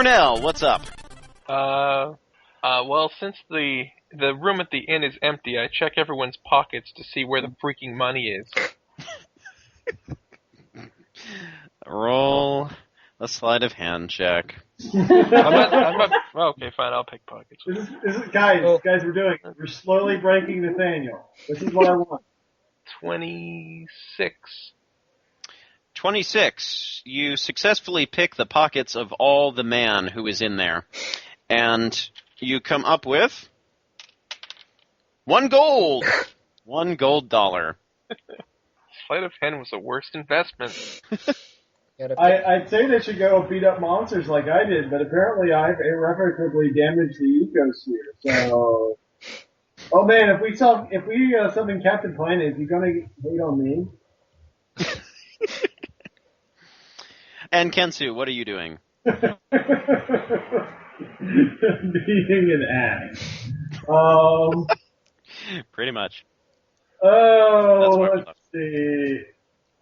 Tornel, what's up? Well, since the room at the inn is empty, I check everyone's pockets to see where the freaking money is. Roll a sleight of hand check. Okay, fine, I'll pick pockets. Guys, we're slowly breaking Nathaniel. This is what I want. 26. 26. You successfully pick the pockets of all the man who is in there. And you come up with 1 gold. $1 gold. Sleight of hand was the worst investment. I'd say they should go beat up monsters like I did, but apparently I've irreparably damaged the ecosphere. So, oh man, if we something Captain Planet, is he gonna hate on me? And Kensu, what are you doing? Being an ass. Pretty much. Let's see.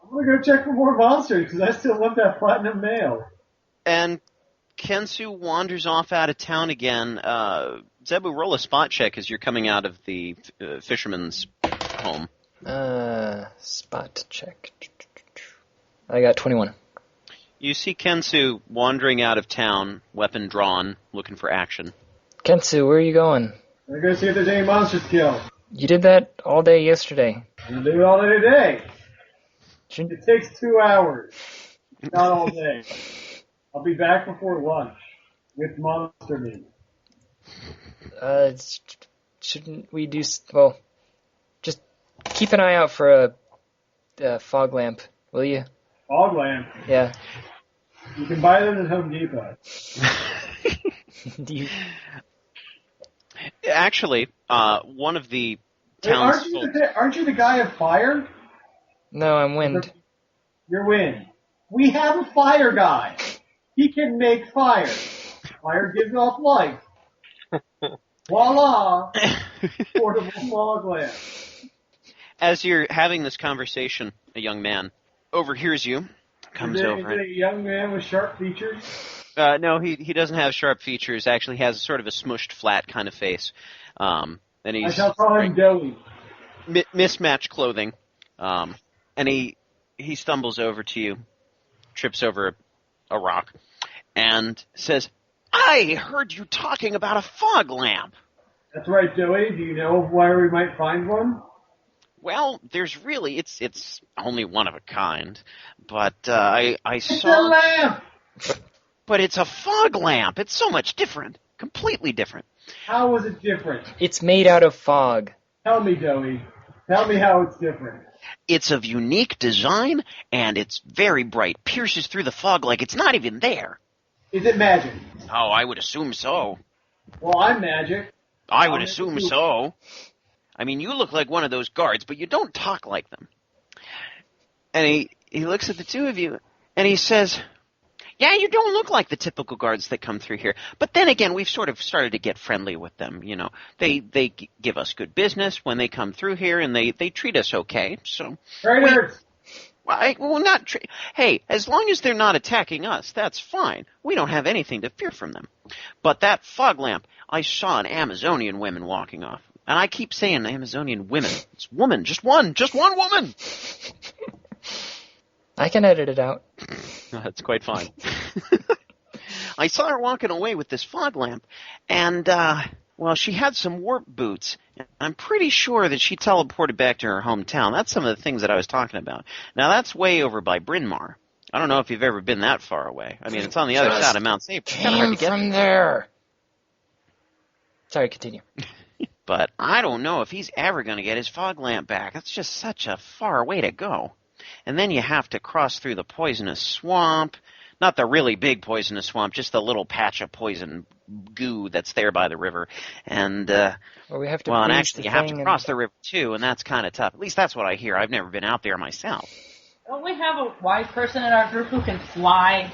I'm gonna go check for more monsters because I still want that platinum mail. And Kensu wanders off out of town again. Zebu, roll a spot check as you're coming out of the fisherman's home. Spot check. I got 21. You see Kensu wandering out of town, weapon drawn, looking for action. Kensu, where are you going? I'm gonna go see if there's any monsters killed. You did that all day yesterday. I'm gonna do it all day today. It takes 2 hours. Not all day. I'll be back before lunch with monster meat. Shouldn't we do... Well, just keep an eye out for a fog lamp, will you? Fog lamp? Yeah. You can buy them at Home Depot. Actually, one of the towns... Aren't you the guy of fire? No, I'm wind. You're wind. We have a fire guy. He can make fire. Fire gives off light. Voila! Portable fog lamp. As you're having this conversation, a young man overhears you, comes over. Is it a young man with sharp features? No, he doesn't have sharp features. Actually, has sort of a smushed, flat kind of face. And he's I shall call him Doughy. Mismatched clothing. And he stumbles over to you, trips over a rock, and says, "I heard you talking about a fog lamp." That's right, Joey. Do you know where we might find one? Well, there's really, it's only one of a kind, but I saw... It's a lamp! But it's a fog lamp. It's so much different. Completely different. How is it different? It's made out of fog. Tell me, Joey. Tell me how it's different. It's of unique design, and it's very bright. Pierces through the fog like it's not even there. Is it magic? Oh, I would assume so. Well, I'm magic. I would assume so. I mean, you look like one of those guards, but you don't talk like them. And he looks at the two of you, and he says, "Yeah, you don't look like the typical guards that come through here. But then again, we've sort of started to get friendly with them, you know. They give us good business when they come through here, and they treat us okay, so..." Traitors! Hey, as long as they're not attacking us, that's fine. We don't have anything to fear from them. But that fog lamp, I saw an Amazonian woman walking off. And I keep saying Amazonian women. It's woman, just one woman! I can edit it out. That's quite fine. I saw her walking away with this fog lamp, and, well, she had some warp boots. I'm pretty sure that she teleported back to her hometown. That's some of the things that I was talking about. Now, that's way over by Bryn Mawr. I don't know if you've ever been that far away. I mean, it's on the other side of Mount Sabre. Came from there. Sorry, continue. But I don't know if he's ever going to get his fog lamp back. It's just such a far way to go. And then you have to cross through the poisonous swamp. Not the really big poisonous swamp, just the little patch of poison goo that's there by the river. And, and actually you have to cross the river, too, and that's kind of tough. At least that's what I hear. I've never been out there myself. Don't we have a wise person in our group who can fly?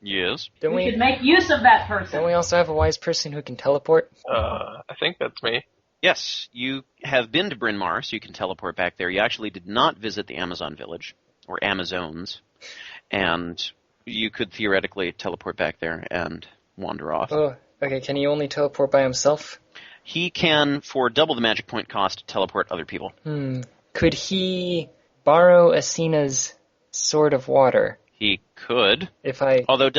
Yes. We should make use of that person. Don't we also have a wise person who can teleport? I think that's me. Yes, you have been to Bryn Mawr, so you can teleport back there. You actually did not visit the Amazon village, or Amazones, and you could theoretically teleport back there and wander off. Oh, okay. Can he only teleport by himself? He can, for double the magic point cost, teleport other people. Could he borrow Asina's Sword of Water? He could. Although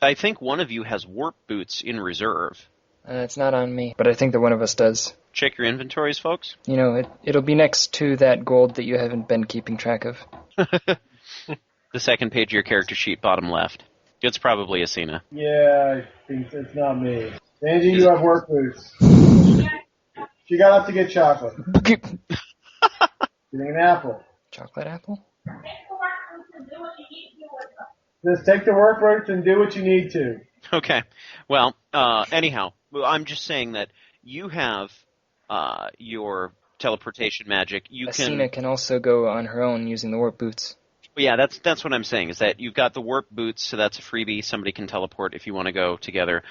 I think one of you has warp boots in reserve. It's not on me, but I think that one of us does. Check your inventories, folks. You know, it'll be next to that gold that you haven't been keeping track of. The second page of your character sheet, bottom left. It's probably Asina. Yeah, I think it's not me. Vangie, you have work boots. She got up to get chocolate. Getting an apple. Chocolate apple? Just take the work boots and do what you need to. Okay. Well, anyhow, I'm just saying that you have your teleportation magic. Asina can also go on her own using the warp boots. Yeah, that's what I'm saying, is that you've got the warp boots, so that's a freebie. Somebody can teleport if you want to go together.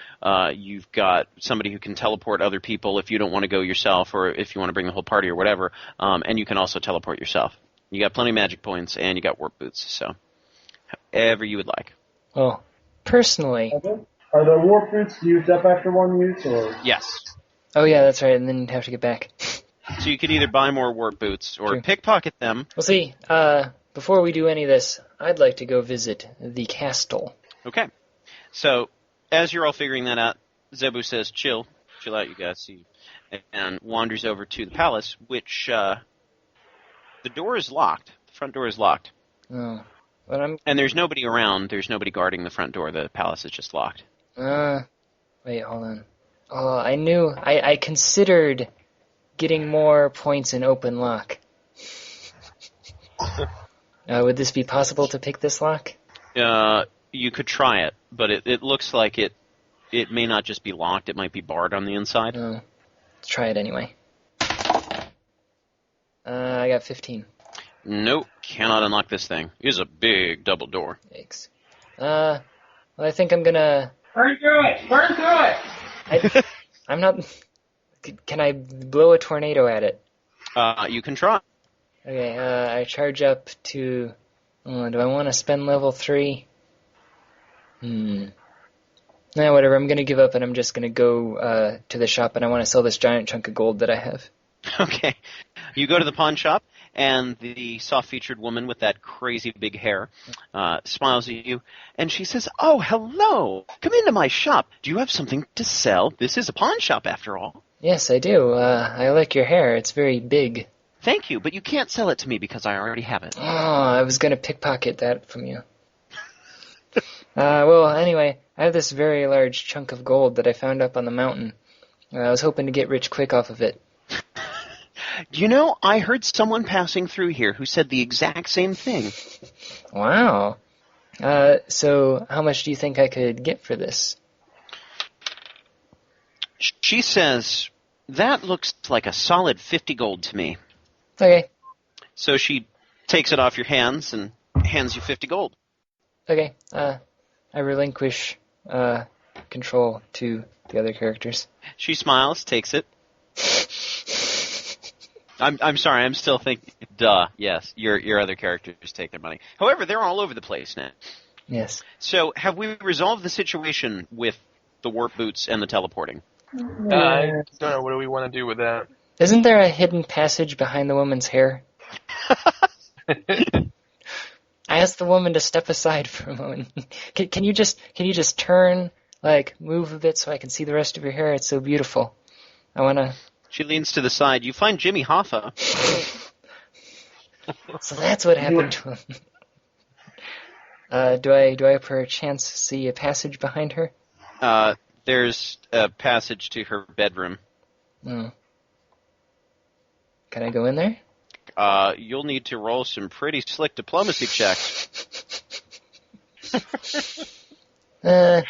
You've got somebody who can teleport other people if you don't want to go yourself, or if you want to bring the whole party or whatever. And you can also teleport yourself. You got plenty of magic points, and you got warp boots, so however you would like. Well, personally... Are the warp boots used up after one use, or...? Yes. Oh yeah, that's right, and then you'd have to get back. So you could either buy more warp boots, or pickpocket them. Well, see, before we do any of this, I'd like to go visit the castle. Okay. So, as you're all figuring that out, Zebu says, chill out, you guys, and wanders over to the palace, which, the door is locked. The front door is locked. Oh. And there's nobody around. There's nobody guarding the front door. The palace is just locked. Wait, hold on. Oh, I considered getting more points in open lock. Would this be possible to pick this lock? You could try it, but it looks like it may not just be locked. It might be barred on the inside. Let's try it anyway. I got 15. Nope, cannot unlock this thing. It is a big double door. Yikes. Well, I think I'm gonna... Burn through it! Burn through it! I'm not... Can I blow a tornado at it? You can try. Okay, I charge up to... do I want to spend level 3? Nah, whatever, I'm gonna give up and I'm just gonna go to the shop and I want to sell this giant chunk of gold that I have. Okay. You go to the pawn shop, and the soft-featured woman with that crazy big hair smiles at you, and she says, "Oh, hello! Come into my shop. Do you have something to sell? This is a pawn shop, after all." Yes, I do. I like your hair. It's very big. Thank you, but you can't sell it to me because I already have it. Oh, I was going to pickpocket that from you. Well, anyway, I have this very large chunk of gold that I found up on the mountain. I was hoping to get rich quick off of it. You know, I heard someone passing through here who said the exact same thing. Wow. So how much do you think I could get for this? She says, that looks like a solid 50 gold to me. Okay. So she takes it off your hands and hands you 50 gold. Okay. I relinquish control to the other characters. She smiles, takes it. I'm sorry, I'm still thinking, yes, your other characters take their money. However, they're all over the place now. Yes. So, have we resolved the situation with the warp boots and the teleporting? I don't know, what do we want to do with that? Isn't there a hidden passage behind the woman's hair? I asked the woman to step aside for a moment. Can you just turn, move a bit so I can see the rest of your hair? It's so beautiful. I wanna... She leans to the side. You find Jimmy Hoffa. So that's what happened to him. Do I perchance see a passage behind her? There's a passage to her bedroom. Oh. Can I go in there? You'll need to roll some pretty slick diplomacy checks. Not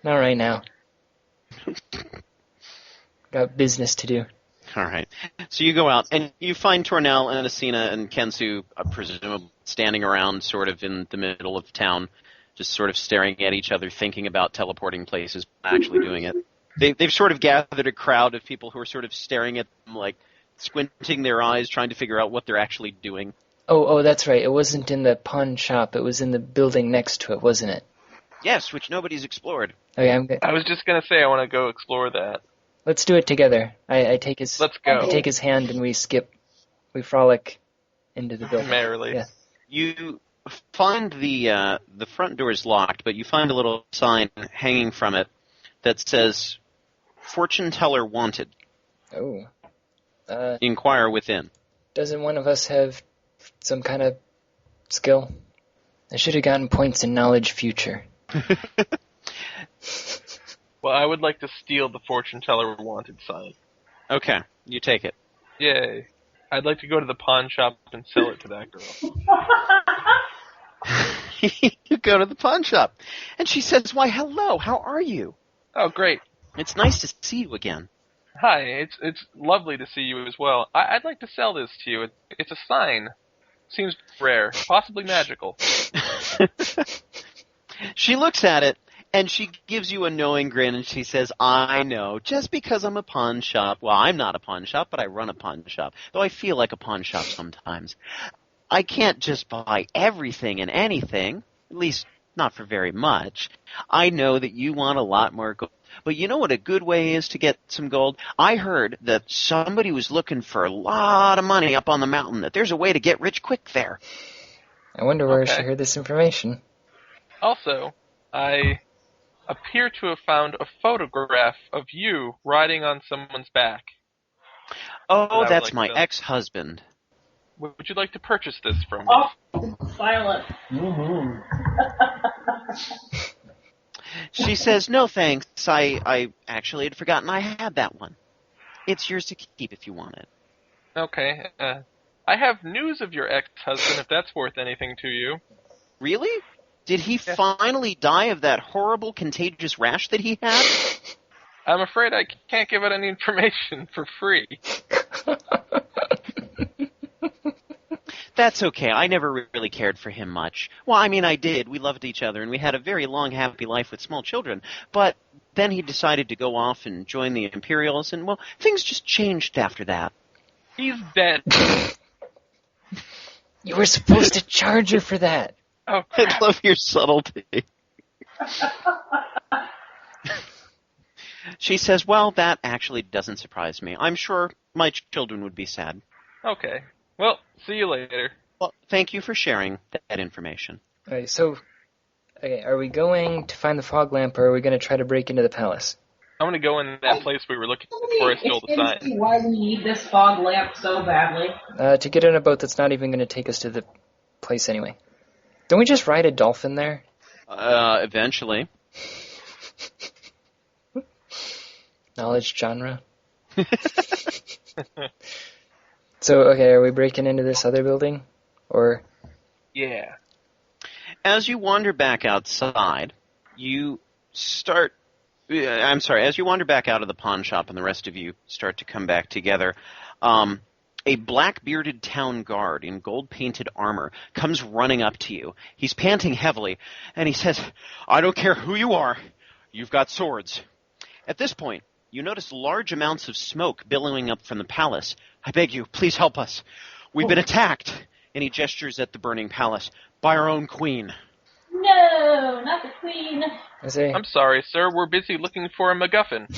right now. Got business to do. All right. So you go out, and you find Tornel and Asina and Kensu, presumably standing around sort of in the middle of town, just sort of staring at each other, thinking about teleporting places, actually doing it. They've sort of gathered a crowd of people who are sort of staring at them, squinting their eyes, trying to figure out what they're actually doing. Oh, that's right. It wasn't in the pawn shop. It was in the building next to it, wasn't it? Yes, which nobody's explored. Okay, I'm good. I was just gonna say I want to go explore that. Let's do it together. I take his. Let's go. I take his hand and we frolic into the building. Merrily. Yeah. You find the front door is locked, but you find a little sign hanging from it that says, "Fortune teller wanted. Oh. Inquire within." Doesn't one of us have some kind of skill? I should have gotten points in knowledge future. Well, I would like to steal the fortune teller wanted sign. Okay, you take it. Yay. I'd like to go to the pawn shop and sell it to that girl. You go to the pawn shop, and she says, "Why, hello, how are you? Oh, great. It's nice to see you again." Hi, it's lovely to see you as well. I'd like to sell this to you. It's a sign. Seems rare, possibly magical. She looks at it, and she gives you a knowing grin, and she says, "I know, just because I'm a pawn shop, well, I'm not a pawn shop, but I run a pawn shop, though I feel like a pawn shop sometimes. I can't just buy everything and anything, at least not for very much. I know that you want a lot more gold. But you know what a good way is to get some gold? I heard that somebody was looking for a lot of money up on the mountain, that there's a way to get rich quick there." I wonder where she heard this information. Also, I appear to have found a photograph of you riding on someone's back. "Oh, would that's like my to- ex-husband." Would you like to purchase this from me? Oh, silent. Mm-hmm. She says, "No, thanks. I actually had forgotten I had that one. It's yours to keep if you want it." Okay. I have news of your ex-husband, if that's worth anything to you. "Really? Did he finally die of that horrible contagious rash that he had?" I'm afraid I can't give out any information for free. "That's okay. I never really cared for him much. Well, I mean, I did. We loved each other, and we had a very long, happy life with small children. But then he decided to go off and join the Imperials, and, well, things just changed after that." He's dead. You were supposed to charge her for that. Oh, I crap. love your subtlety. She says, "Well, that actually doesn't surprise me. I'm sure my children would be sad." Okay. Well, see you later. Well, thank you for sharing that information. Alright, so, are we going to find the fog lamp, or are we going to try to break into the palace? I'm going to go in that place we were looking before I stole the sign. Why we need this fog lamp so badly? To get on a boat that's not even going to take us to the place anyway. Don't we just ride a dolphin there? Eventually. Knowledge genre? So, are we breaking into this other building? Or... Yeah. As you wander back outside, as you wander back out of the pawn shop and the rest of you start to come back together, a black-bearded town guard in gold-painted armor comes running up to you. He's panting heavily, and he says, "I don't care who you are. You've got swords." At this point, you notice large amounts of smoke billowing up from the palace. "I beg you, please help us. We've been attacked," and he gestures at the burning palace, "by our own queen." No, not the queen. I'm sorry, sir. We're busy looking for a MacGuffin.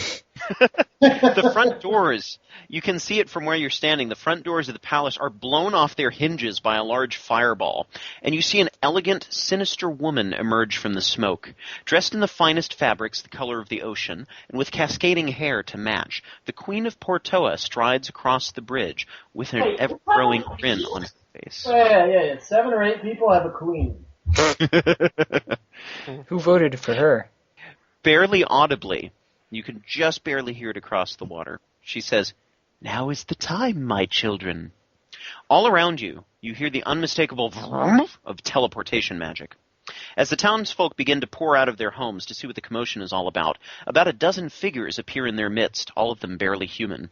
The front doors, you can see it from where you're standing, the front doors of the palace are blown off their hinges by a large fireball, and you see an elegant, sinister woman emerge from the smoke. Dressed in the finest fabrics, the color of the ocean, and with cascading hair to match, the Queen of Portoa strides across the bridge with an ever-growing grin on her face. Yeah. 7 or 8 people have a queen. Who voted for her? Barely audibly, you can just barely hear it across the water. She says, "Now is the time, my children." All around you, you hear the unmistakable vroom of teleportation magic. As the townsfolk begin to pour out of their homes to see what the commotion is all about a dozen figures appear in their midst, all of them barely human.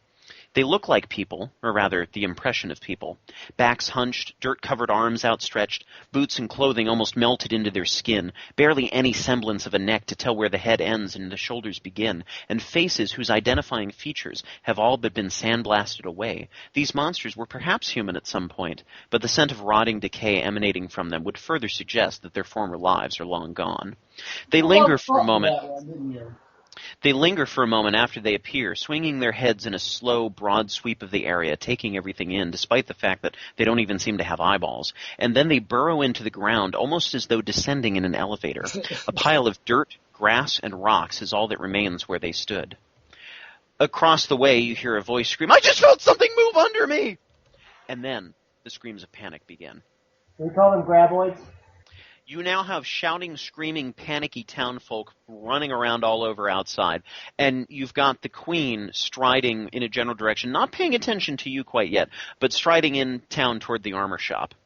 They look like people, or rather, the impression of people. Backs hunched, dirt-covered arms outstretched, boots and clothing almost melted into their skin, barely any semblance of a neck to tell where the head ends and the shoulders begin, and faces whose identifying features have all but been sandblasted away. These monsters were perhaps human at some point, but the scent of rotting decay emanating from them would further suggest that their former lives are long gone. They linger for a moment. They linger for a moment after they appear, swinging their heads in a slow, broad sweep of the area, taking everything in, despite the fact that they don't even seem to have eyeballs. And then they burrow into the ground, almost as though descending in an elevator. A pile of dirt, grass, and rocks is all that remains where they stood. Across the way, you hear a voice scream, "I just felt something move under me!" And then the screams of panic begin. We call them graboids. You now have shouting, screaming, panicky townfolk running around all over outside, and you've got the queen striding in a general direction, not paying attention to you quite yet, but striding in town toward the armor shop.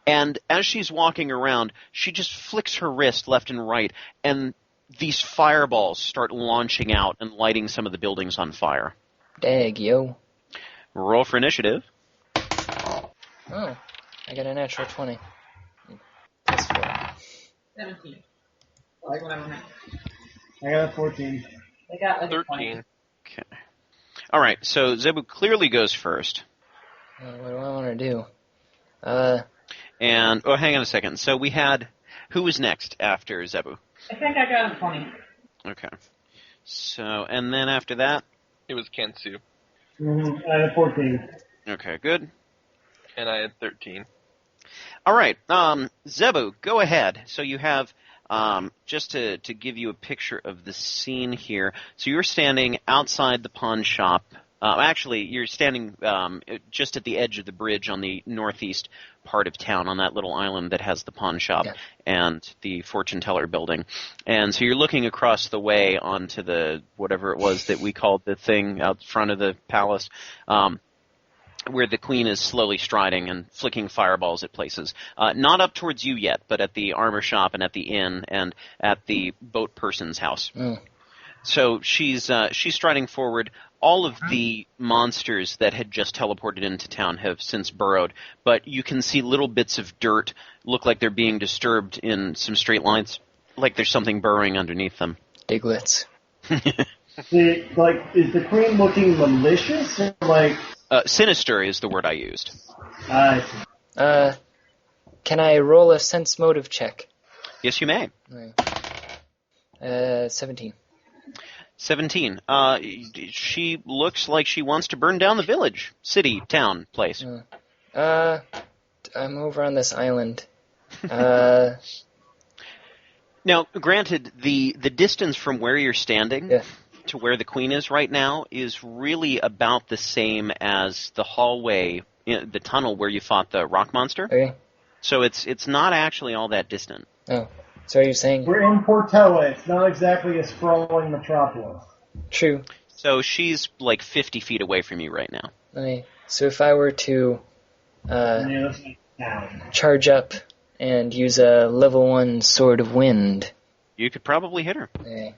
And as she's walking around, she just flicks her wrist left and right, and these fireballs start launching out and lighting some of the buildings on fire. Dag, yo. Roll for initiative. Oh, I got a natural 20. Plus 4. 17. I got a 14. I got like 13. Okay. All right, so Zebu clearly goes first. What do I want to do? And, hang on a second. So we had, who was next after Zebu? I think I got a 20. Okay. So, and then after that? It was Kensu. Mm-hmm. I had a 14. Okay, good. And I had 13. All right, Zebu, go ahead. So you have, just to give you a picture of the scene here, so you're standing outside the pawn shop. Actually, you're standing just at the edge of the bridge on the northeast part of town, on that little island that has the pawn shop and the fortune teller building. And so you're looking across the way onto the, whatever it was that we called the thing out front of the palace, where the queen is slowly striding and flicking fireballs at places. Not up towards you yet, but at the armor shop and at the inn and at the boat person's house. Mm. So she's striding forward. All of the monsters that had just teleported into town have since burrowed, but you can see little bits of dirt look like they're being disturbed in some straight lines, like there's something burrowing underneath them. Diglets. Is the queen looking malicious or like? Sinister is the word I used. I see. Can I roll a sense motive check? Yes, you may. 17. 17. She looks like she wants to burn down the village, city, town, place. I'm over on this island. Now, granted, the distance from where you're standing to where the queen is right now is really about the same as the hallway, the tunnel where you fought the rock monster. Okay. So it's not actually all that distant. Oh, so are you saying? We're in Portoa. It's not exactly a sprawling metropolis. True. So she's like 50 feet away from you right now. Okay. So if I were to charge up and use a level 1 Sword of Wind. You could probably hit her. Okay.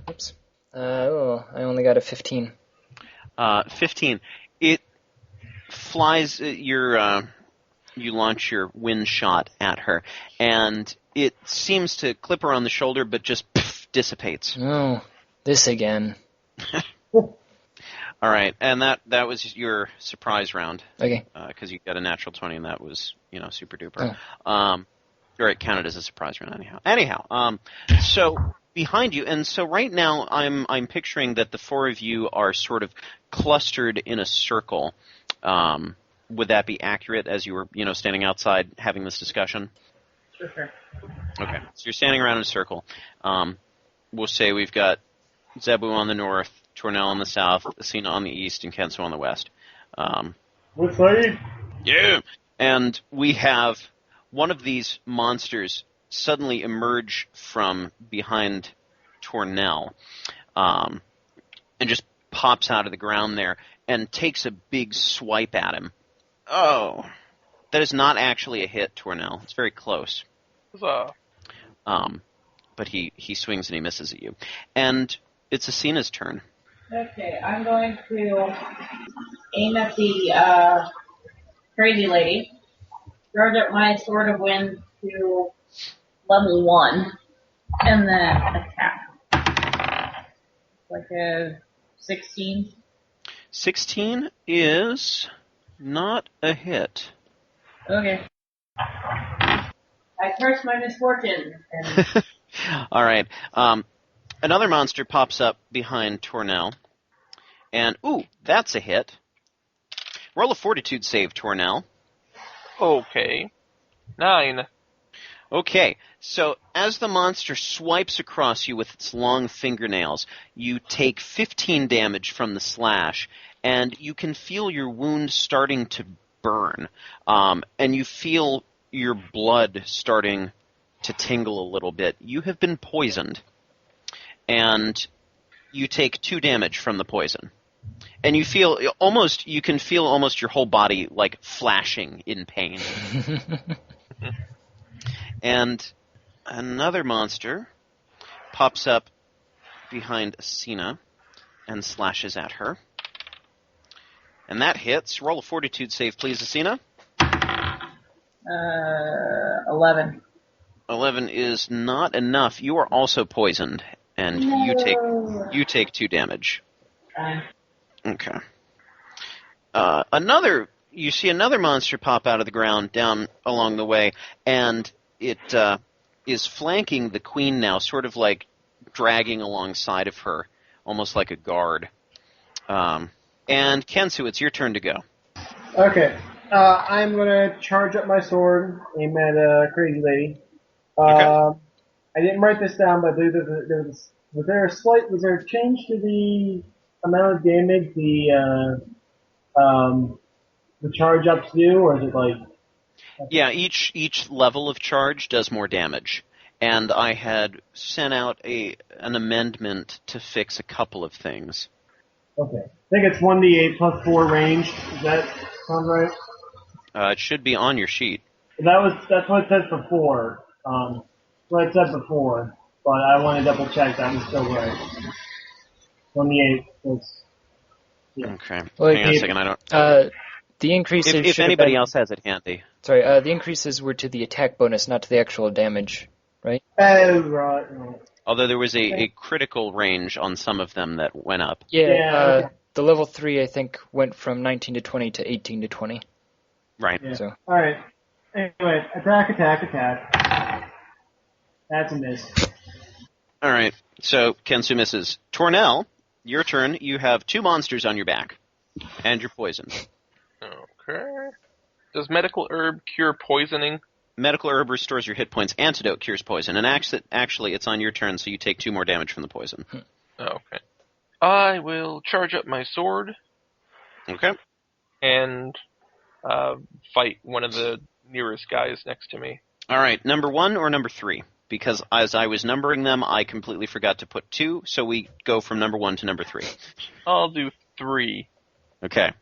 Oops. I only got a 15. 15. It flies, you launch your wind shot at her, and it seems to clip her on the shoulder, but just dissipates. Oh, this again. All right, and that was your surprise round. Okay. Because you got a natural 20, and that was, super duper. Or it counted as a surprise round anyhow. So behind you, and so right now I'm picturing that the four of you are sort of clustered in a circle. Would that be accurate as you were, standing outside having this discussion? Sure. Okay, so you're standing around in a circle. We'll say we've got Zebu on the north, Tornel on the south, Asina on the east, and Kensu on the west. What side? Yeah! And we have one of these monsters suddenly emerge from behind Tornel, and just pops out of the ground there and takes a big swipe at him. Oh, that is not actually a hit, Tornel. It's very close. Huzzah. But he swings and he misses at you. And it's Asina's turn. Okay, I'm going to aim at the crazy lady. Charge up my sword of wind to level 1, and then attack. Like a 16. 16 is not a hit. Okay. I curse my misfortune. And All right. Another monster pops up behind Tornel. And, ooh, that's a hit. Roll a fortitude save, Tornel. Okay. 9. Okay, so as the monster swipes across you with its long fingernails, you take 15 damage from the slash, and you can feel your wound starting to burn. And you feel your blood starting to tingle a little bit. You have been poisoned. And you take 2 damage from the poison. And you can feel almost your whole body like flashing in pain. And another monster pops up behind Asina and slashes at her. And that hits. Roll a fortitude save, please, Asina. 11. 11 is not enough. You are also poisoned, and you take 2 damage. Okay. You see another monster pop out of the ground down along the way, and it is flanking the queen now, sort of like dragging alongside of her, almost like a guard. And Kensu, it's your turn to go. Okay. I'm gonna charge up my sword, aim at a crazy lady. Okay. I didn't write this down, but I believe was there a change to the amount of damage the charge ups do, or is it like? Yeah, each level of charge does more damage. And I had sent out an amendment to fix a couple of things. Okay. I think it's 1d8 plus 4 range. Does that sound right? It should be on your sheet. That's what it says before. What it said before, but I want to double check that was still right. 1d8 was. Yeah. Okay. Well, Hang on a second. I don't. The increases. If anybody else has it handy. Sorry, the increases were to the attack bonus, not to the actual damage, right? Oh, right. Although there was a critical range on some of them that went up. Yeah. Okay. The level 3, I think, went from 19 to 20 to 18 to 20. Right. Yeah. So. All right. Anyway, attack. That's a miss. All right. So Kensu misses. Tornel, your turn. You have 2 monsters on your back, and you're poisoned. Okay. Does medical herb cure poisoning? Medical herb restores your hit points. Antidote cures poison. And actually, it's on your turn, so you take 2 more damage from the poison. Okay. I will charge up my sword. Okay. And fight one of the nearest guys next to me. All right. Number 1 or number 3? Because as I was numbering them, I completely forgot to put 2, so we go from number 1 to number 3. I'll do 3. Okay.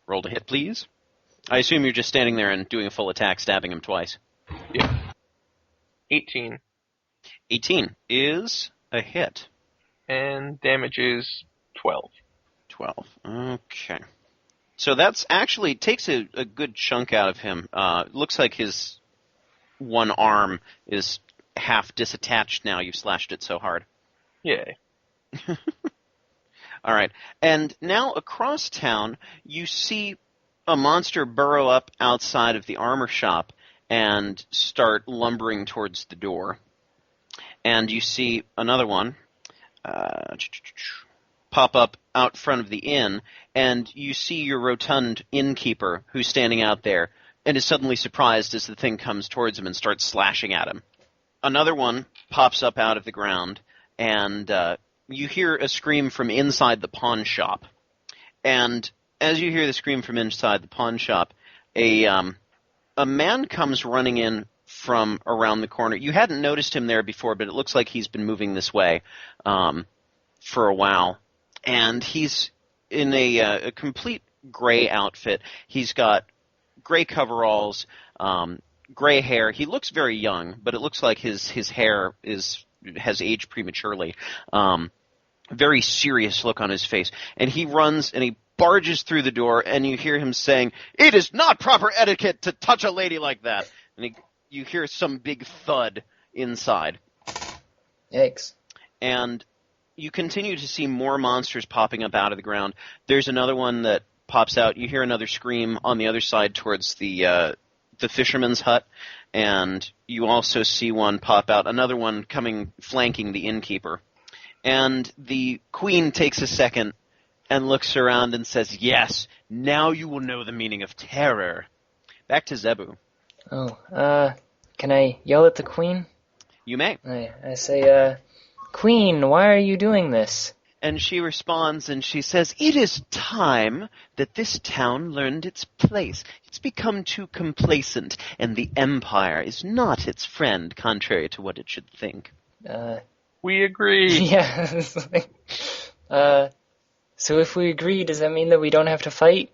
Roll to hit, please. I assume you're just standing there and doing a full attack, stabbing him twice. Yeah. 18. 18 is a hit. And damage is 12. 12. Okay. So that's actually takes a good chunk out of him. Looks like his one arm is half disattached now. You've slashed it so hard. Yay. All right. And now across town, you see a monster burrow up outside of the armor shop and start lumbering towards the door. And you see another one pop up out front of the inn, and you see your rotund innkeeper who's standing out there and is suddenly surprised as the thing comes towards him and starts slashing at him. Another one pops up out of the ground, and you hear a scream from inside the pawn shop. And as you hear the scream from inside the pawn shop, a man comes running in from around the corner. You hadn't noticed him there before, but it looks like he's been moving this way for a while. And he's in a complete gray outfit. He's got gray coveralls, gray hair. He looks very young, but it looks like his hair has aged prematurely. very serious look on his face, and he runs and he barges through the door, and you hear him saying, "It is not proper etiquette to touch a lady like that." And you hear some big thud inside. Yikes. And you continue to see more monsters popping up out of the ground. There's another one that pops out. You hear another scream on the other side towards the fisherman's hut, and you also see one pop out, another one flanking the innkeeper. And the queen takes a second and looks around and says, "Yes, now you will know the meaning of terror." Back to Zebu. Oh, can I yell at the queen? You may. I say, Queen, why are you doing this? And she responds and she says, "It is time that this town learned its place. It's become too complacent, and the Empire is not its friend, contrary to what it should think." We agree. Yeah. So if we agree, does that mean that we don't have to fight?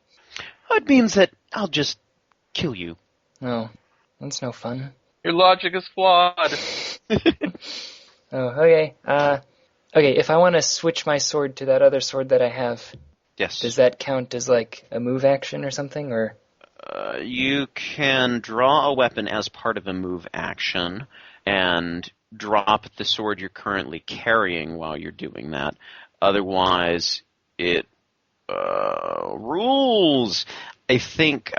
It means that I'll just kill you. No, that's no fun. Your logic is flawed. Oh, okay. Okay, if I want to switch my sword to that other sword that I have, Yes. does that count as like a move action or something, or? You can draw a weapon as part of a move action and drop the sword you're currently carrying while you're doing that. Otherwise, it rules. I think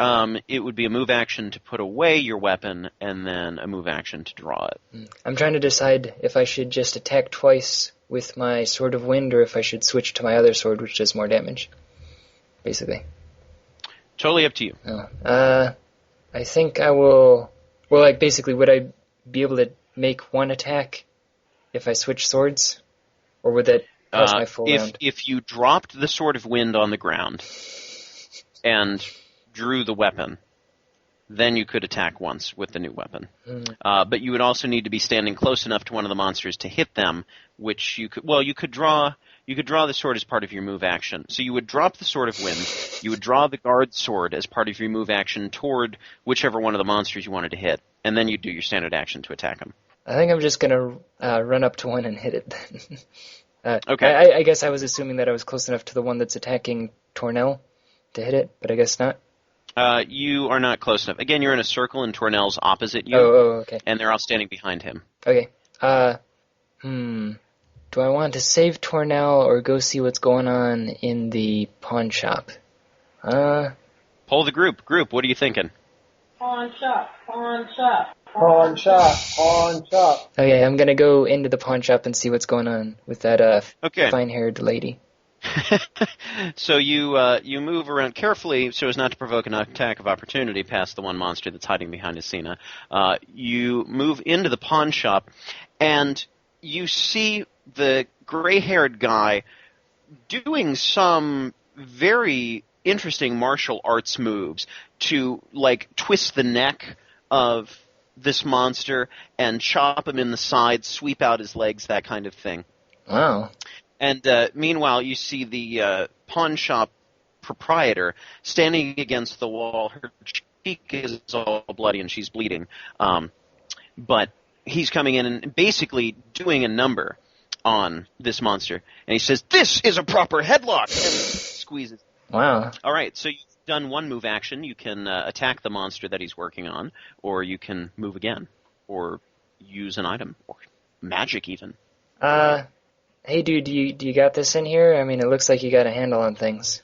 it would be a move action to put away your weapon and then a move action to draw it. I'm trying to decide if I should just attack twice with my Sword of Wind or if I should switch to my other sword, which does more damage, basically. Totally up to you. I think I will... Well, like, basically, would I be able to make one attack if I switch swords? Or would that cost my full round? If you dropped the Sword of Wind on the ground and drew the weapon, then you could attack once with the new weapon. But you would also need to be standing close enough to one of the monsters to hit them, which you could draw the sword as part of your move action. So you would drop the Sword of Wind, you would draw the guard sword as part of your move action toward whichever one of the monsters you wanted to hit, and then you'd do your standard action to attack them. I think I'm just going to run up to one and hit it then. Okay. I guess I was assuming that I was close enough to the one that's attacking Tornel to hit it, but I guess not. You are not close enough. Again, you're in a circle and Tornel's opposite you. Oh, okay. And they're all standing behind him. Okay. Do I want to save Tornel or go see what's going on in the pawn shop? Poll the group. Group, what are you thinking? Pawn shop, pawn shop. Pawn shop, pawn shop. Okay, I'm gonna go into the pawn shop and see what's going on with that fine-haired lady. So you move around carefully so as not to provoke an attack of opportunity past the one monster that's hiding behind Asina. You move into the pawn shop, and you see the gray-haired guy doing some very interesting martial arts moves to, like, twist the neck of this monster and chop him in the side, sweep out his legs, that kind of thing. Wow. And meanwhile, you see the pawn shop proprietor standing against the wall. Her cheek is all bloody and she's bleeding. But he's coming in and basically doing a number on this monster. And he says, "This is a proper headlock!" And squeezes. Wow. All right, so you've done one move action. You can attack the monster that he's working on, or you can move again, or use an item, or magic even. Hey dude, do you got this in here? I mean, it looks like you got a handle on things.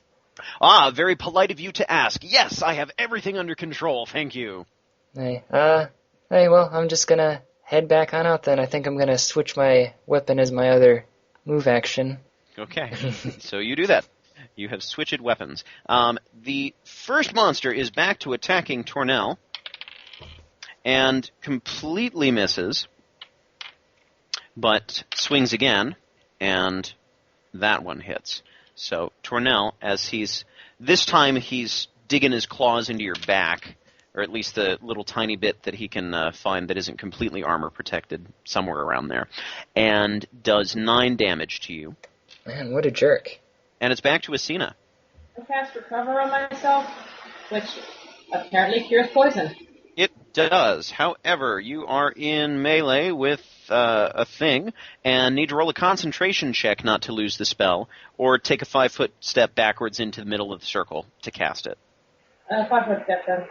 Very polite of you to ask. Yes, I have everything under control, thank you. Hey, well, I'm just gonna head back on out then. I think I'm gonna switch my weapon as my other move action. Okay, so you do that. You have switched weapons. The first monster is back to attacking Tornel, and completely misses, but swings again, and that one hits. So Tornel, this time he's digging his claws into your back, or at least the little tiny bit that he can find that isn't completely armor protected, somewhere around there, and does 9 damage to you. Man, what a jerk. And it's back to Asina. I cast Recover on myself, which apparently cures poison. It does. However, you are in melee with a thing and need to roll a concentration check not to lose the spell, or take a 5-foot step backwards into the middle of the circle to cast it. 5-foot step then.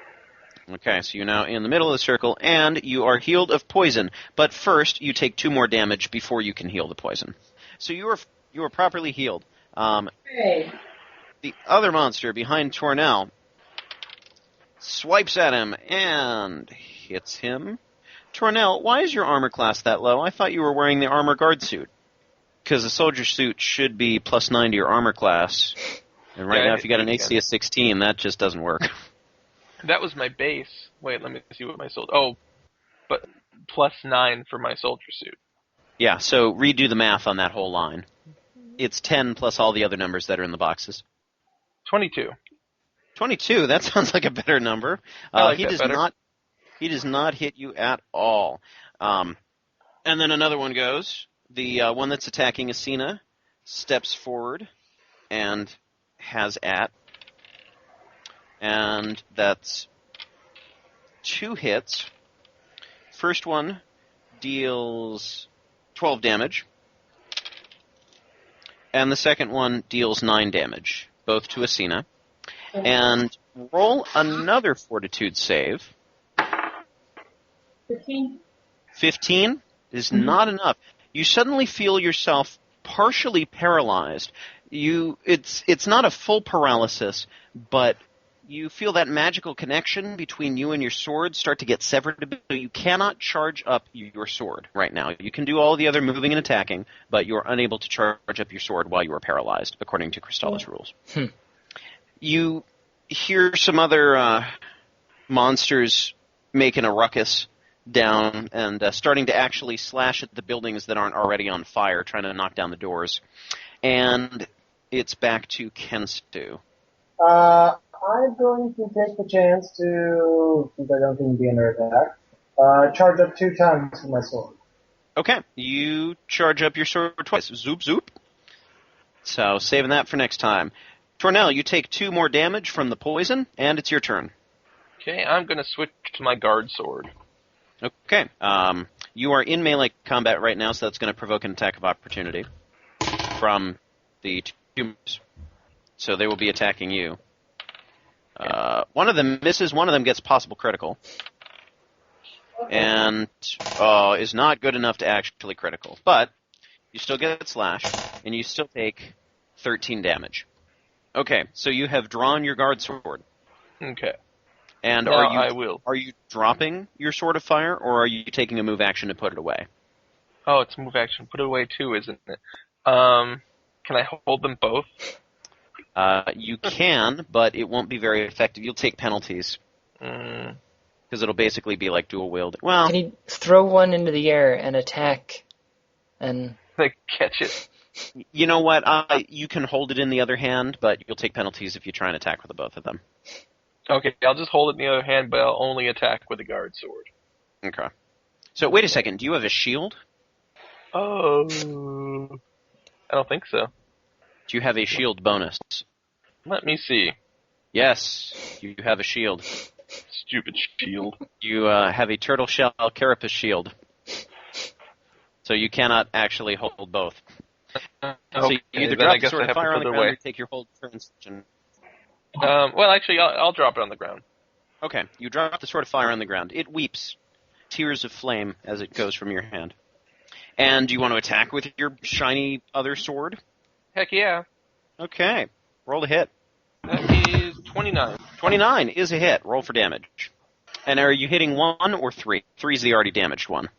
Okay, so you're now in the middle of the circle, and you are healed of poison. But first, you take 2 more damage before you can heal the poison. So you are properly healed. Hey. The other monster behind Tornel swipes at him and hits him. Tornel, why is your armor class that low? I thought you were wearing the armor guard suit. Because the soldier suit should be +9 to your armor class. And right now, if you got an AC of 16, that just doesn't work. That was my base. Wait, let me see what my soldier... Oh, but +9 for my soldier suit. Yeah, so redo the math on that whole line. It's 10 plus all the other numbers that are in the boxes. 22. 22, that sounds like a better number. I like he that does better. He does not hit you at all. And then another one goes. The one that's attacking Asina steps forward and has at. And that's 2 hits. First one deals 12 damage. And the second one deals 9 damage, both to Asina. And roll another fortitude save. 15? 15 is not enough. You suddenly feel yourself partially paralyzed. It's not a full paralysis, but you feel that magical connection between you and your sword start to get severed a bit, so you cannot charge up your sword right now. You can do all the other moving and attacking, but you're unable to charge up your sword while you are paralyzed, according to Crystalis rules. You hear some other monsters making a ruckus down and starting to actually slash at the buildings that aren't already on fire, trying to knock down the doors. And it's back to Kensu. I'm going to take the chance to, since I don't think be under attack, charge up 2 times for my sword. Okay, you charge up your sword twice. Zoop, zoop. So, saving that for next time. Tornel, you take 2 more damage from the poison, and it's your turn. Okay, I'm going to switch to my guard sword. Okay, you are in melee combat right now, so that's going to provoke an attack of opportunity from the 2. So they will be attacking you. One of them misses, one of them gets possible critical. And is not good enough to actually critical. But you still get slash, and you still take 13 damage. Okay, so you have drawn your guard sword. Okay. And now I will. Are you dropping your sword of fire, or are you taking a move action to put it away? Oh, it's move action. Put it away too, isn't it? Can I hold them both? You can, but it won't be very effective. You'll take penalties. Because it'll basically be like dual wielding. Well, can you throw one into the air and attack? And like catch it. You know what? You can hold it in the other hand, but you'll take penalties if you try and attack with the both of them. Okay, I'll just hold it in the other hand, but I'll only attack with the guard sword. Okay. So wait a second. Do you have a shield? Oh, I don't think so. Do you have a shield bonus? Let me see. Yes, you have a shield. Stupid shield. You have a turtle shell carapace shield. So you cannot actually hold both. So you either drop the sword of fire on the ground or take your hold turns. Well, actually, I'll drop it on the ground. Okay, you drop the sword of fire on the ground. It weeps tears of flame as it goes from your hand. And do you want to attack with your shiny other sword? Heck yeah. Okay, roll a hit. That is 29. 29 is a hit. Roll for damage. And are you hitting 1 or 3? 3 is the already damaged one.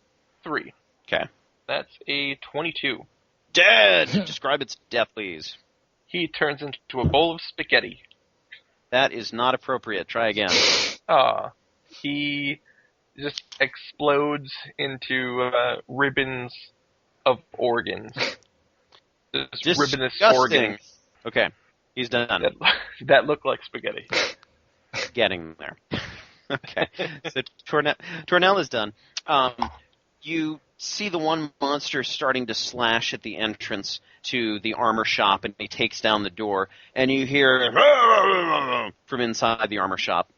3. Okay. That's a 22. Dead! Describe its death, please. He turns into a bowl of spaghetti. That is not appropriate. Try again. He just explodes into ribbons of organs. Just ribbonous organs. Okay, he's done. That look like spaghetti. Getting there. Okay, so Tornel is done. You see the one monster starting to slash at the entrance to the armor shop, and he takes down the door, and you hear from inside the armor shop.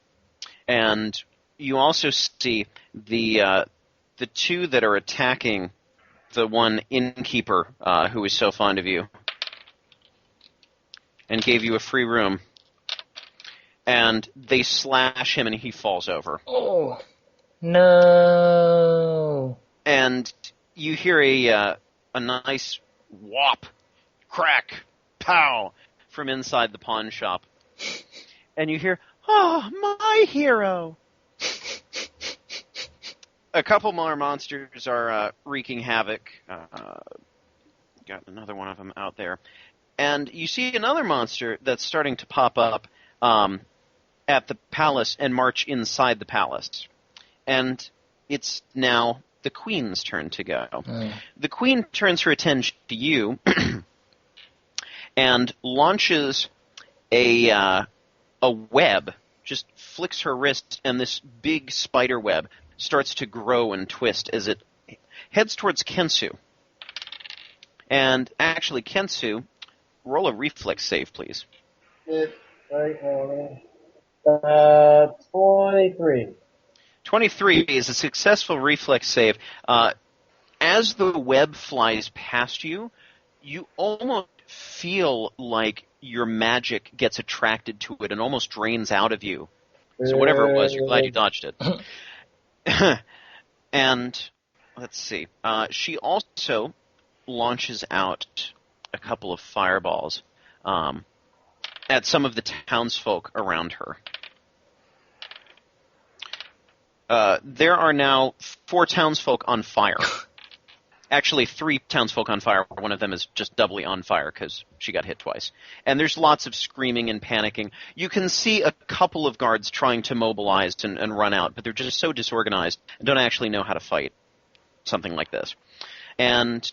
And you also see the two that are attacking the one innkeeper who was so fond of you and gave you a free room. And they slash him and he falls over. Oh, no. And you hear a nice whop, crack, pow from inside the pawn shop. And you hear, "Oh, my hero!" A couple more monsters are wreaking havoc. Got another one of them out there. And you see another monster that's starting to pop up at the palace and march inside the palace. And it's now the queen's turn to go. The queen turns her attention to you and launches a web, just flicks her wrist, and this big spider web starts to grow and twist as it heads towards Kensu. And actually, Kensu, roll a reflex save, please. 23. 23 is a successful reflex save. As the web flies past you, you almost feel like your magic gets attracted to it and almost drains out of you. So whatever it was, you're glad you dodged it. And let's see. She also launches out a couple of fireballs at some of the townsfolk around her. There are now 4 townsfolk on fire. Actually, 3 townsfolk on fire. One of them is just doubly on fire because she got hit twice. And there's lots of screaming and panicking. You can see a couple of guards trying to mobilize and run out, but they're just so disorganized and don't actually know how to fight something like this. And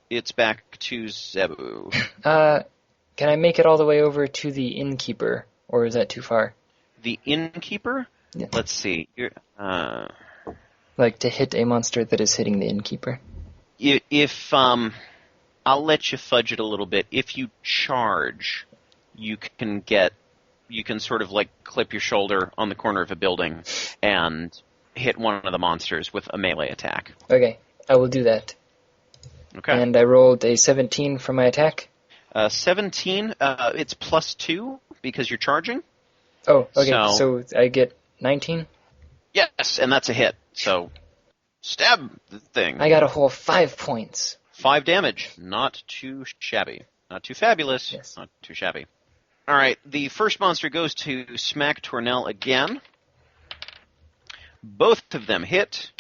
it's back to Zebu. Can I make it all the way over to the innkeeper, or is that too far? The innkeeper? Yeah. Let's see. Like to hit a monster that is hitting the innkeeper. If I'll let you fudge it a little bit. If you charge, you can sort of like clip your shoulder on the corner of a building and hit one of the monsters with a melee attack. Okay, I will do that. Okay. And I rolled a 17 for my attack. 17, it's +2 because you're charging. Oh, okay, so I get 19? Yes, and that's a hit. So, stab the thing. I got a whole 5 points. 5 damage. Not too shabby. Not too fabulous. Yes. Not too shabby. All right, the first monster goes to smack Tornel again. Both of them hit.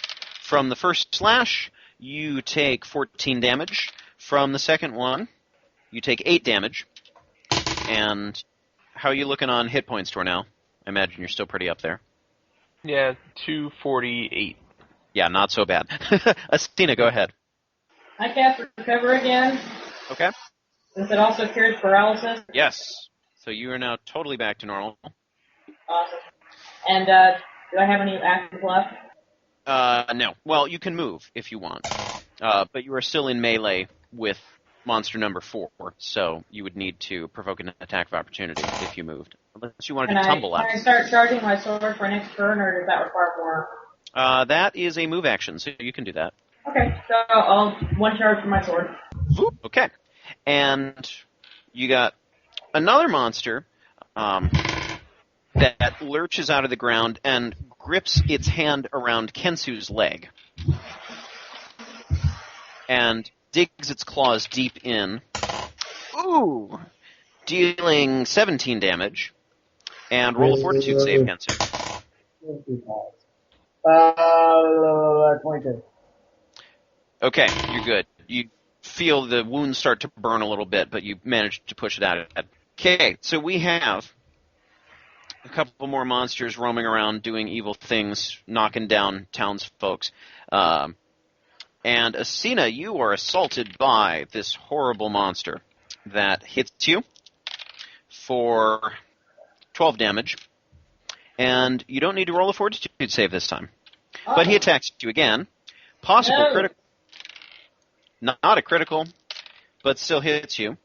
From the first slash, you take 14 damage. From the second one, you take 8 damage. And how are you looking on hit points, Tornel? I imagine you're still pretty up there. Yeah, 248. Yeah, not so bad. Asina, go ahead. I cast Recover again, Okay. since it also cures paralysis. Yes. So you are now totally back to normal. Awesome. And do I have any actions left? No. Well, you can move if you want. But you are still in melee with monster number 4, so you would need to provoke an attack of opportunity if you moved. Unless you wanted to tumble out. Can I start charging my sword for next turn, or does that require more? That is a move action, so you can do that. Okay, so I'll one charge for my sword. Okay. And you got another monster that lurches out of the ground and grips its hand around Kensu's leg. And digs its claws deep in. Ooh! Dealing 17 damage. And roll a fortitude save, Kensu. 22. Okay, you're good. You feel the wounds start to burn a little bit, but you managed to push it out. Okay, so we have a couple more monsters roaming around doing evil things, knocking down townsfolk. And Asina, you are assaulted by this horrible monster that hits you for 12 damage. And you don't need to roll a fortitude save this time. Oh. But he attacks you again. Possible critical. Not a critical, but still hits you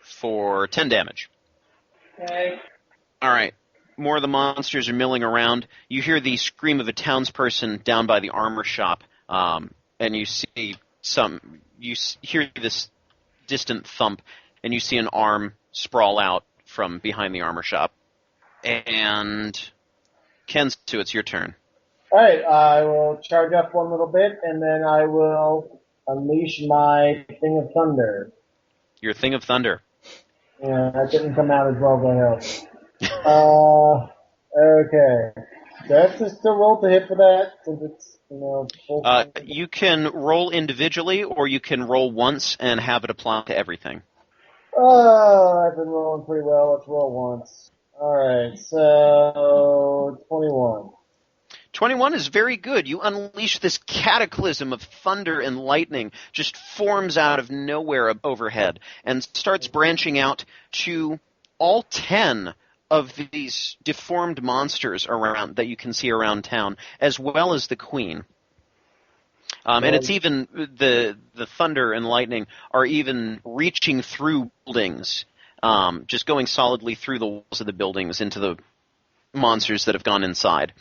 for 10 damage. Okay. All right. more of the monsters are milling around. You hear the scream of a townsperson down by the armor shop, and you hear this distant thump, and you see an arm sprawl out from behind the armor shop. And Kensu, it's your turn. Alright, I will charge up one little bit, and then I will unleash my Thing of Thunder. Your Thing of Thunder. Yeah, that didn't come out as well as I hoped. Okay. That's just a roll to hit for that, since it's, full you can roll individually, or you can roll once and have it apply to everything. Oh, I've been rolling pretty well. Let's roll once. Alright, so 21. 21 is very good. You unleash this cataclysm of thunder and lightning, just forms out of nowhere overhead, and starts branching out to all 10 of these deformed monsters around that you can see around town, as well as the queen. And it's even, the thunder and lightning are even reaching through buildings, just going solidly through the walls of the buildings into the monsters that have gone inside.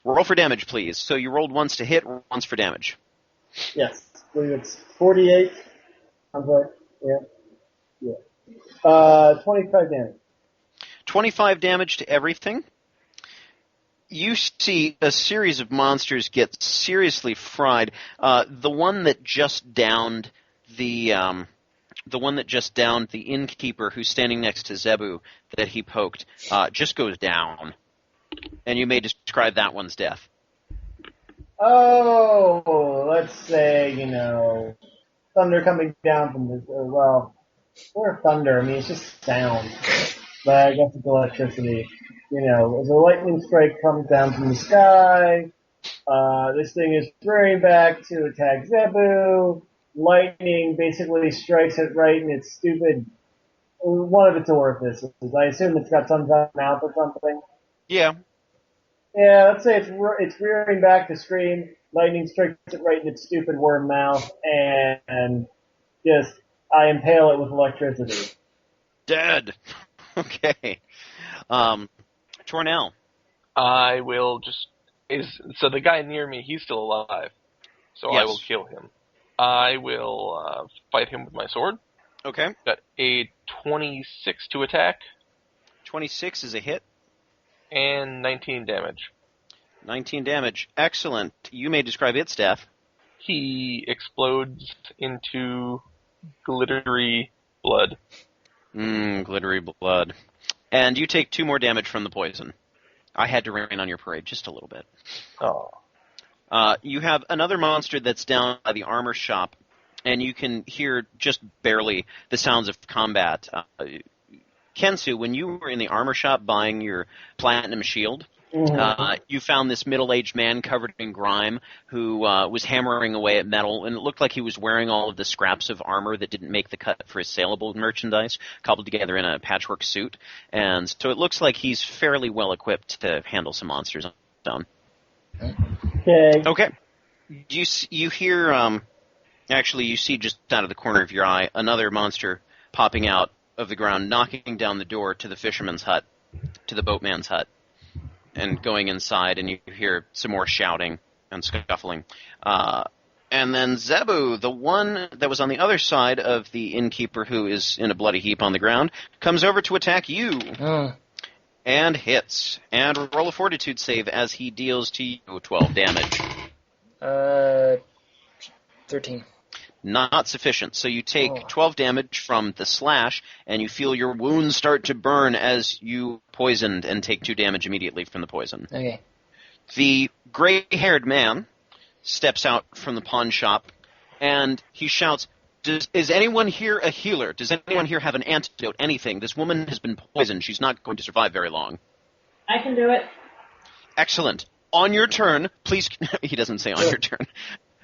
Roll for damage, please. So you rolled once to hit, once for damage. Yes, I believe it's 48. I'm sorry. Yeah. 25 damage. 25 damage to everything. You see a series of monsters get seriously fried. The one that just downed the innkeeper who's standing next to Zebu that he poked just goes down. And you may describe that one's death. Oh, let's say, thunder coming down from this, or thunder, I mean, it's just sound. But I guess it's electricity. As a lightning strike comes down from the sky, this thing is rearing back to attack Zebu. Lightning basically strikes it right in its stupid, one of its orifices. I assume it's got some kind of mouth or something. Yeah. Yeah, let's say it's rearing back to scream. Lightning strikes it right in its stupid worm mouth, and just I impale it with electricity. Dead. Okay. Tornel. I will so the guy near me, he's still alive. So Yes. I will kill him. I will fight him with my sword. Okay. Got a 26 to attack. 26 is a hit. And 19 damage. 19 damage. Excellent. You may describe its death. He explodes into glittery blood. Glittery blood. And you take 2 more damage from the poison. I had to rain on your parade just a little bit. Oh. You have another monster that's down by the armor shop, and you can hear just barely the sounds of combat. Kensu, when you were in the armor shop buying your platinum shield, you found this middle-aged man covered in grime who was hammering away at metal, and it looked like he was wearing all of the scraps of armor that didn't make the cut for his saleable merchandise, cobbled together in a patchwork suit. And so it looks like he's fairly well-equipped to handle some monsters on his own. Okay. You hear, actually you see just out of the corner of your eye, another monster popping out of the ground, knocking down the door to the fisherman's hut, to the boatman's hut, and going inside, and you hear some more shouting and scuffling. And then Zebu, the one that was on the other side of the innkeeper who is in a bloody heap on the ground, comes over to attack you. And hits. And roll a fortitude save as he deals to you 12 damage. 13. Not sufficient. So you take 12 damage from the slash, and you feel your wounds start to burn as you poisoned and take 2 damage immediately from the poison. Okay. The gray-haired man steps out from the pawn shop, and he shouts, is anyone here a healer? Does anyone here have an antidote, anything? This woman has been poisoned. She's not going to survive very long. I can do it. Excellent. On your turn, please... He doesn't say on your turn.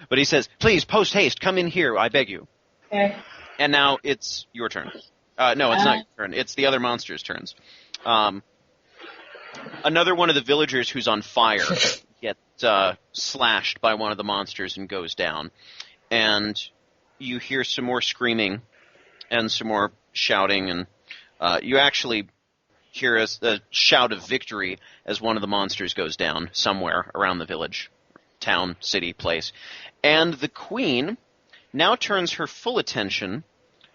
But he says, please, post-haste, come in here, I beg you. Okay. And now it's your turn. No, it's not your turn. It's the other monsters' turns. Another one of the villagers who's on fire gets slashed by one of the monsters and goes down. And you hear some more screaming and some more shouting, and you actually hear a shout of victory as one of the monsters goes down somewhere around the village, town, city, place. And the queen now turns her full attention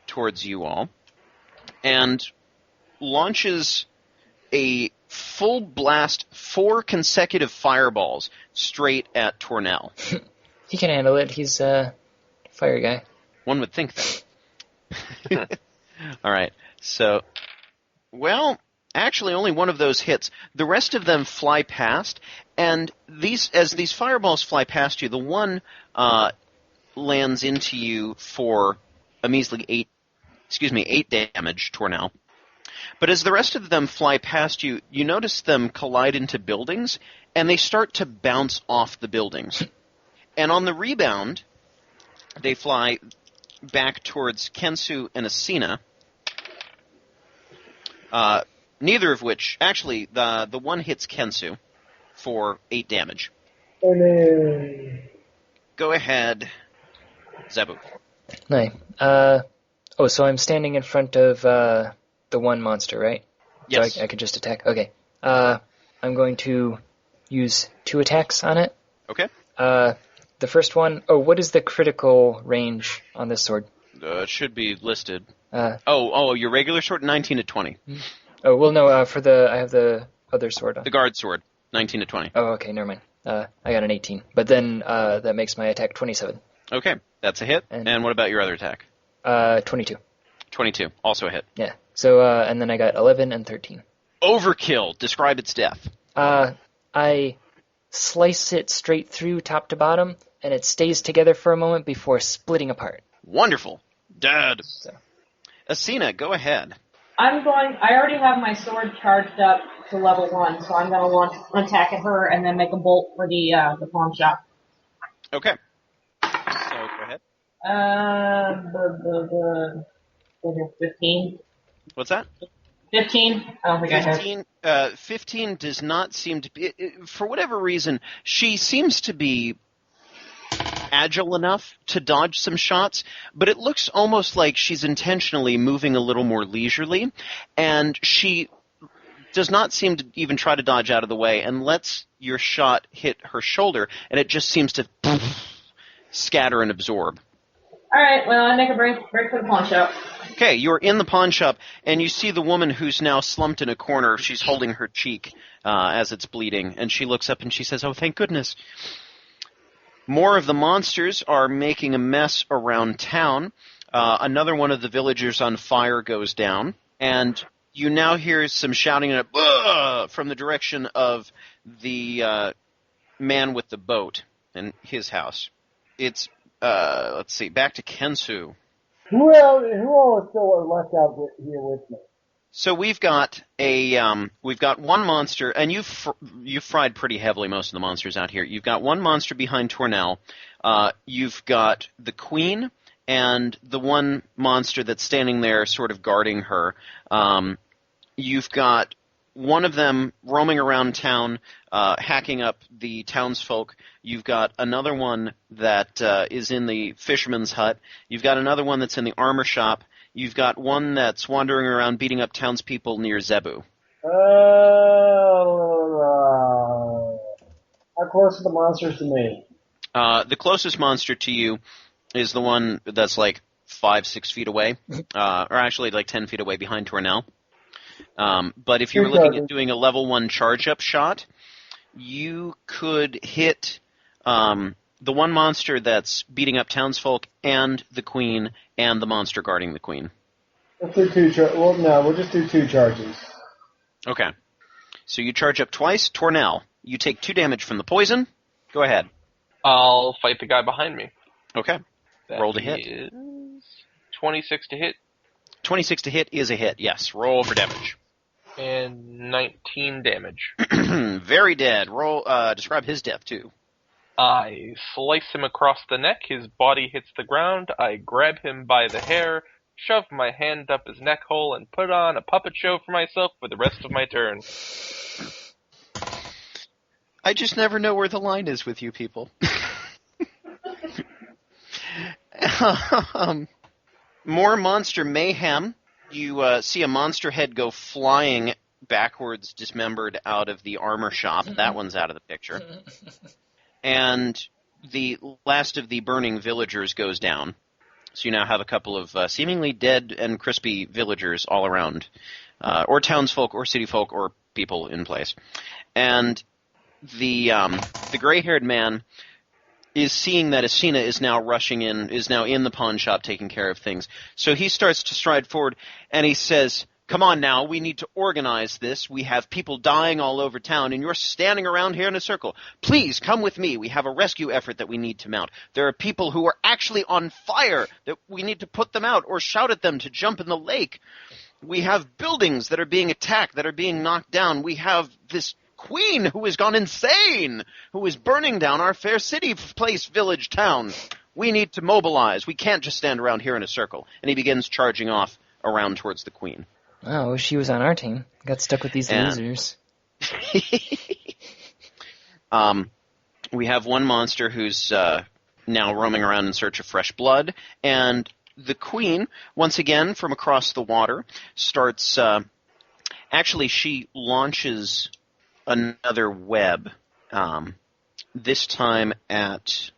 towards you all and launches a full blast, 4 consecutive fireballs straight at Tornel. He can handle it. He's a fire guy. One would think that. All right. So, well, actually only one of those hits. The rest of them fly past, and as these fireballs fly past you, the one lands into you for a measly 8 damage, Tornel. But as the rest of them fly past you, you notice them collide into buildings, and they start to bounce off the buildings. And on the rebound, they fly back towards Kensu and Asina. Neither of which, actually, the one hits Kensu for 8 damage. Oh, no. Go ahead, Zebu. No. So I'm standing in front of the one monster, right? Yes. So I could just attack? Okay. I'm going to use 2 attacks on it. Okay. The first one, what is the critical range on this sword? It should be listed. Your regular sword, 19 to 20. Oh, well, no, I have the other sword on. The guard sword, 19 to 20. Oh, okay, never mind. I got an 18. But then that makes my attack 27. Okay, that's a hit. And what about your other attack? 22. 22, also a hit. Yeah. So, and then I got 11 and 13. Overkill. Describe its death. I slice it straight through top to bottom, and it stays together for a moment before splitting apart. Wonderful. Dead. So. Asina, go ahead. I already have my sword charged up to level 1, so I'm going to launch an attack at her and then make a bolt for the pawn shop. Okay. So, go ahead. 15. What's that? 15? I don't think 15, I have. 15 does not seem to be... For whatever reason, she seems to be agile enough to dodge some shots, but it looks almost like she's intentionally moving a little more leisurely, and she does not seem to even try to dodge out of the way and lets your shot hit her shoulder, and it just seems to scatter and absorb. All right, well, I make a break for the pawn shop. Okay, you're in the pawn shop, and you see the woman who's now slumped in a corner. She's holding her cheek as it's bleeding, and she looks up and she says, "Oh, thank goodness." More of the monsters are making a mess around town. Another one of the villagers on fire goes down, and you now hear some shouting from the direction of the man with the boat and his house. It's, let's see, back to Kensu. Who all is still left out here with me? So we've got one monster, and you've fried pretty heavily most of the monsters out here. You've got one monster behind Tornel. You've got the queen and the one monster that's standing there, sort of guarding her. You've got one of them roaming around town, hacking up the townsfolk. You've got another one that is in the fisherman's hut. You've got another one that's in the armor shop. You've got one that's wandering around beating up townspeople near Zebu. How close are the monsters to me? The closest monster to you is the one that's like 5-6 feet away, or actually like 10 feet away behind Tornel. But if you were looking at doing a level 1 charge-up shot, you could hit the one monster that's beating up townsfolk and the queen and the monster guarding the queen. Let's do 2 we'll just do 2 charges. Okay. So you charge up twice. Tornel, you take 2 damage from the poison. Go ahead. I'll fight the guy behind me. Okay. Roll to hit. Is 26 to hit. 26 to hit is a hit, yes. Roll for damage. And 19 damage. Very dead. Roll. Describe his death, too. I slice him across the neck, his body hits the ground, I grab him by the hair, shove my hand up his neck hole, and put on a puppet show for myself for the rest of my turn. I just never know where the line is with you people. More monster mayhem. You see a monster head go flying backwards dismembered out of the armor shop. That one's out of the picture. And the last of the burning villagers goes down. So you now have a couple of seemingly dead and crispy villagers all around, or townsfolk, or city folk, or people in place. And the gray-haired man is seeing that Asina is now rushing in, is now in the pawn shop taking care of things. So he starts to stride forward, and he says, "Come on now, we need to organize this. We have people dying all over town, and you're standing around here in a circle. Please, come with me. We have a rescue effort that we need to mount. There are people who are actually on fire that we need to put them out or shout at them to jump in the lake. We have buildings that are being attacked, that are being knocked down. We have this queen who has gone insane, who is burning down our fair city, place, village, town. We need to mobilize. We can't just stand around here in a circle." And he begins charging off around towards the queen. Oh, I wish she was on our team. Got stuck with these losers. We have one monster who's now roaming around in search of fresh blood, and the queen, once again from across the water, starts... actually, she launches another web, this time at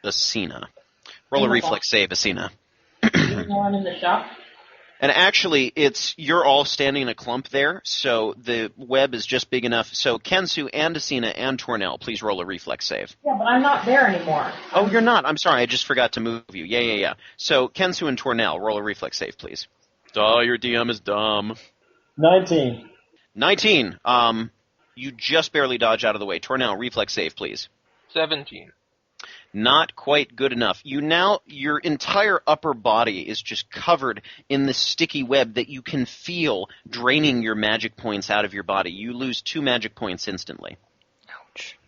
Asina. Roll a reflex save, Asina. Even though I'm in the shop? And actually, you're all standing in a clump there, so the web is just big enough. So Kensu and Asina and Tornel, please roll a reflex save. Yeah, but I'm not there anymore. Oh, you're not. I'm sorry. I just forgot to move you. Yeah. So Kensu and Tornel, roll a reflex save, please. Oh, your DM is dumb. 19. 19. You just barely dodge out of the way. Tornel, reflex save, please. 17. Not quite good enough. Your entire upper body is just covered in this sticky web that you can feel draining your magic points out of your body. You lose 2 magic points instantly. Ouch.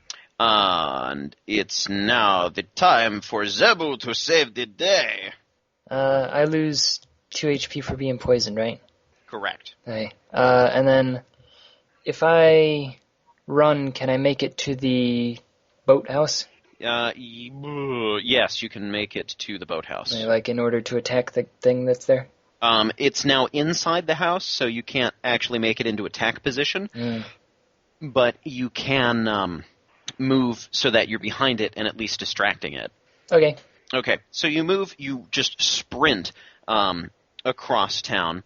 And it's now the time for Zebu to save the day. I lose 2 HP for being poisoned, right? Correct. Okay. And then, if I run, can I make it to the boathouse? Yes, you can make it to the boathouse. Like, in order to attack the thing that's there? It's now inside the house, so you can't actually make it into attack position. But you can move so that you're behind it and at least distracting it. Okay. Okay, so you move, you just sprint across town,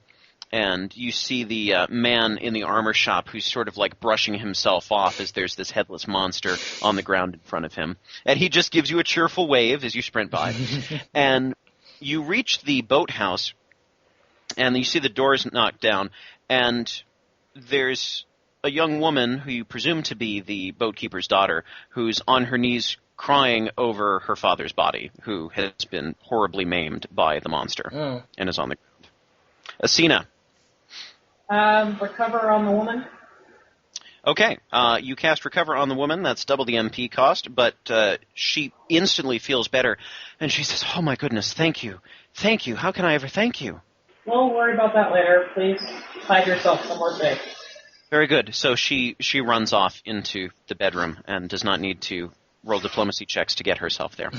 and you see the man in the armor shop who's sort of like brushing himself off as there's this headless monster on the ground in front of him. And he just gives you a cheerful wave as you sprint by. And you reach the boathouse, and you see the doors knocked down, and there's a young woman who you presume to be the boatkeeper's daughter who's on her knees crying over her father's body, who has been horribly maimed by the monster and is on the ground. Asina. Recover on the woman. Okay, you cast Recover on the woman. That's double the MP cost, but she instantly feels better, and she says, "Oh my goodness, thank you. Thank you. How can I ever thank you?" We'll worry about that later. Please hide yourself somewhere safe. Very good. So she runs off into the bedroom and does not need to roll diplomacy checks to get herself there.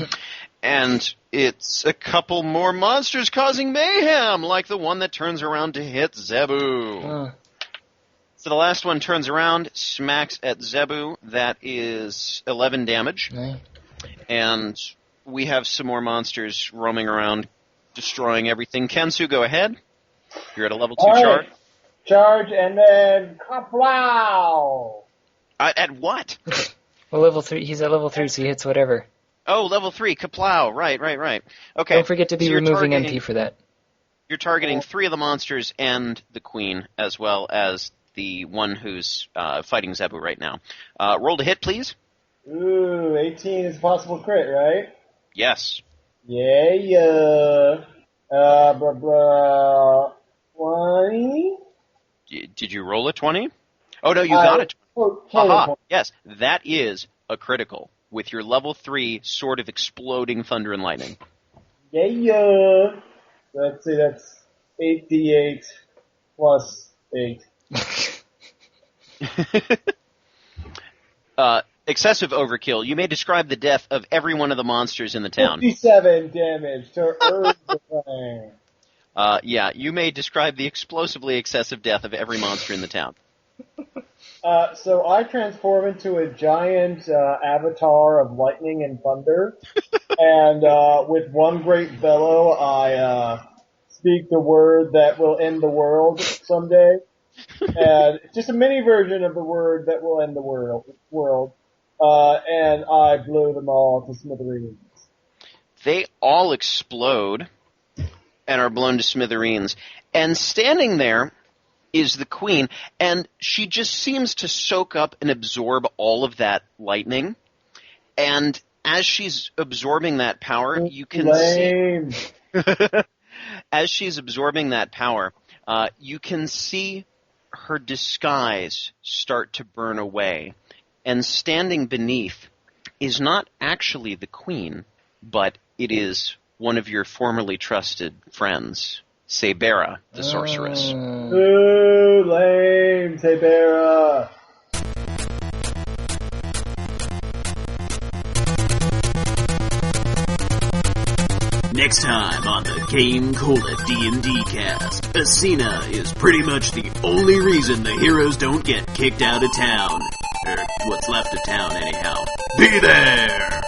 And it's a couple more monsters causing mayhem, like the one that turns around to hit Zebu. So the last one turns around, smacks at Zebu. That is 11 damage. And we have some more monsters roaming around, destroying everything. Kensu, go ahead. You're at a level 2 charge. Charge, and then kapow! At what? Well, level 3. He's at level 3, so he hits whatever. Oh, level 3, kaplow. Right. Okay. Don't forget to be so removing MP for that. You're targeting 3 of the monsters and the queen, as well as the one who's fighting Zebu right now. Roll to hit, please. Ooh, 18 is a possible crit, right? Yes. Yeah. 20? Did you roll a 20? Oh, no, you got it. Haha, yes, that is a critical, with your level 3 Sword of Exploding Thunder and Lightning. Yeah. Let's see, that's 8d8 plus 8. Excessive overkill. You may describe the death of every one of the monsters in the town. 57 damage to earth the thing. Yeah, you may describe the explosively excessive death of every monster in the town. So I transform into a giant avatar of lightning and thunder, and with one great bellow, I speak the word that will end the world someday. And it's just a mini version of the word that will end the world. And I blow them all to smithereens. They all explode and are blown to smithereens. And standing there is the queen, and she just seems to soak up and absorb all of that lightning. And as she's absorbing that power, you can see... As she's absorbing that power, you can see her disguise start to burn away. And standing beneath is not actually the queen, but it is one of your formerly trusted friends, Sabera, the sorceress. Ooh, lame, Sabera. Next time on the Game Cola D&Dcast, Asina is pretty much the only reason the heroes don't get kicked out of town. Or what's left of town, anyhow. Be there!